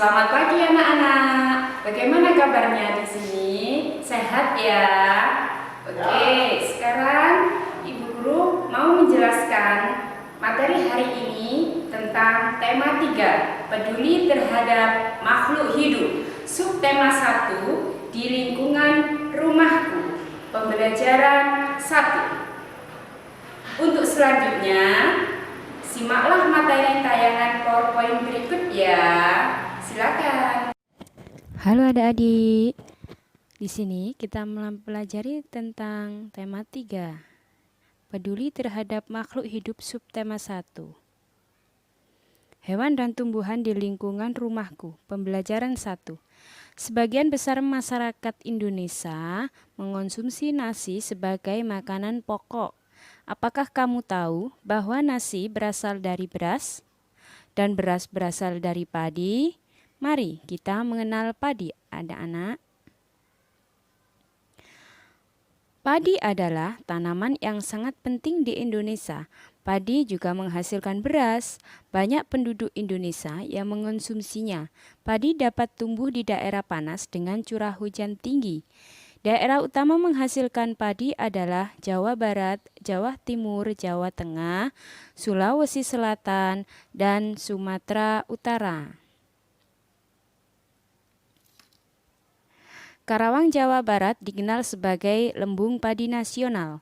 Selamat pagi anak-anak. Bagaimana kabarnya di sini? Sehat ya? Oke, sekarang Ibu Guru mau menjelaskan materi hari ini tentang tema 3, peduli terhadap makhluk hidup. Subtema 1, di lingkungan rumahku. Pembelajaran 1. Untuk selanjutnya, simaklah materi tayangan PowerPoint berikut ya. Silakan. Halo adik-adik. Di sini kita mempelajari tentang tema 3. Peduli terhadap makhluk hidup subtema 1. Hewan dan tumbuhan di lingkungan rumahku. Pembelajaran 1. Sebagian besar masyarakat Indonesia mengonsumsi nasi sebagai makanan pokok. Apakah kamu tahu bahwa nasi berasal dari beras dan beras berasal dari padi? Mari kita mengenal padi, anak-anak. Padi adalah tanaman yang sangat penting di Indonesia. Padi juga menghasilkan beras. Banyak penduduk Indonesia yang mengonsumsinya. Padi dapat tumbuh di daerah panas dengan curah hujan tinggi. Daerah utama menghasilkan padi adalah Jawa Barat, Jawa Timur, Jawa Tengah, Sulawesi Selatan, dan Sumatera Utara. Karawang, Jawa Barat dikenal sebagai Lembung Padi Nasional.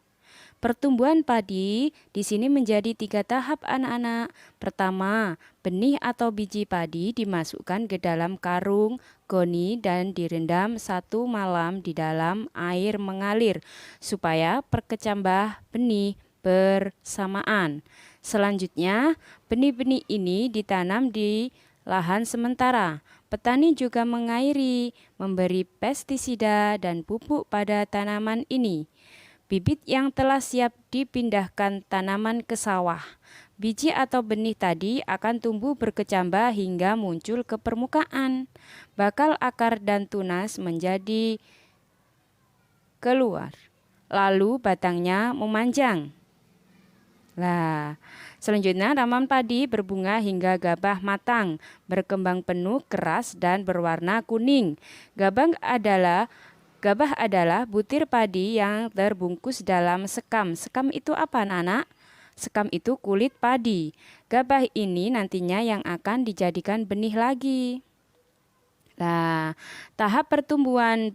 Pertumbuhan padi di sini menjadi 3 tahap anak-anak. Pertama, benih atau biji padi dimasukkan ke dalam karung, goni dan direndam 1 malam di dalam air mengalir supaya perkecambah benih bersamaan. Selanjutnya, benih-benih ini ditanam di lahan sementara. Petani juga mengairi, memberi pestisida dan pupuk pada tanaman ini. Bibit yang telah siap dipindahkan tanaman ke sawah. Biji atau benih tadi akan tumbuh berkecambah hingga muncul ke permukaan. Bakal akar dan tunas menjadi keluar. Lalu batangnya memanjang. Selanjutnya tanaman padi berbunga hingga gabah matang, berkembang penuh, keras, dan berwarna kuning. Gabah adalah butir padi yang terbungkus dalam sekam. Sekam itu apa, anak-anak? Sekam itu kulit padi. Gabah ini nantinya yang akan dijadikan benih lagi. Tahap pertumbuhan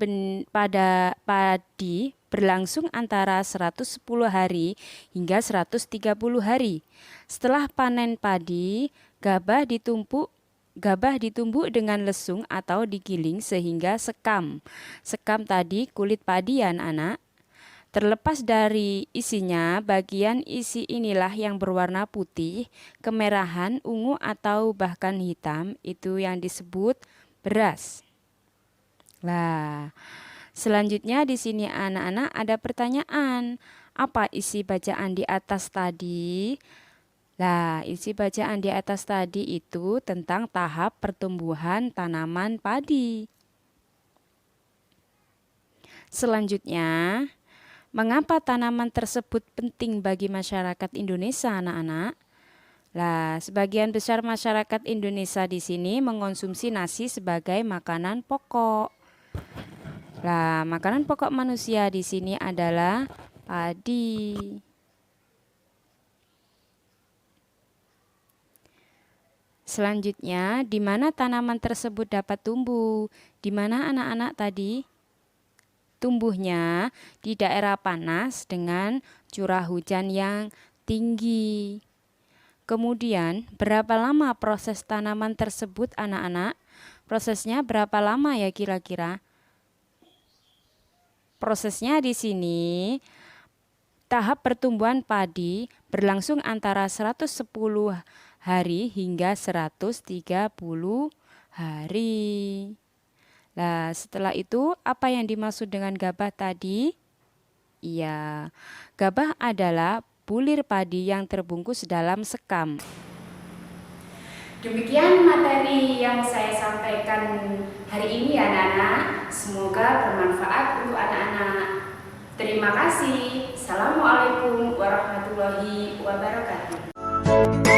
pada padi berlangsung antara 110 hari hingga 130 hari. Setelah panen padi, gabah ditumbuk dengan lesung atau digiling sehingga sekam. Sekam tadi kulit padi ya anak-anak. Terlepas dari isinya, bagian isi inilah yang berwarna putih, kemerahan, ungu atau bahkan hitam, itu yang disebut beras. Selanjutnya di sini anak-anak ada pertanyaan. Apa isi bacaan di atas tadi? Isi bacaan di atas tadi itu tentang tahap pertumbuhan tanaman padi. Selanjutnya, mengapa tanaman tersebut penting bagi masyarakat Indonesia, anak-anak? Sebagian besar masyarakat Indonesia di sini mengonsumsi nasi sebagai makanan pokok. Makanan pokok manusia di sini adalah padi. Selanjutnya, di mana tanaman tersebut dapat tumbuh? Di mana anak-anak tadi? Tumbuhnya di daerah panas dengan curah hujan yang tinggi. Kemudian, berapa lama proses tanaman tersebut, anak-anak? Prosesnya berapa lama ya kira-kira? Prosesnya di sini, tahap pertumbuhan padi berlangsung antara 110 hari hingga 130 hari. Setelah itu, apa yang dimaksud dengan gabah tadi? Iya, gabah adalah bulir padi yang terbungkus dalam sekam. Demikian materi yang saya sampaikan hari ini ya anak-anak. Semoga bermanfaat untuk anak-anak. Terima kasih. Assalamualaikum warahmatullahi wabarakatuh.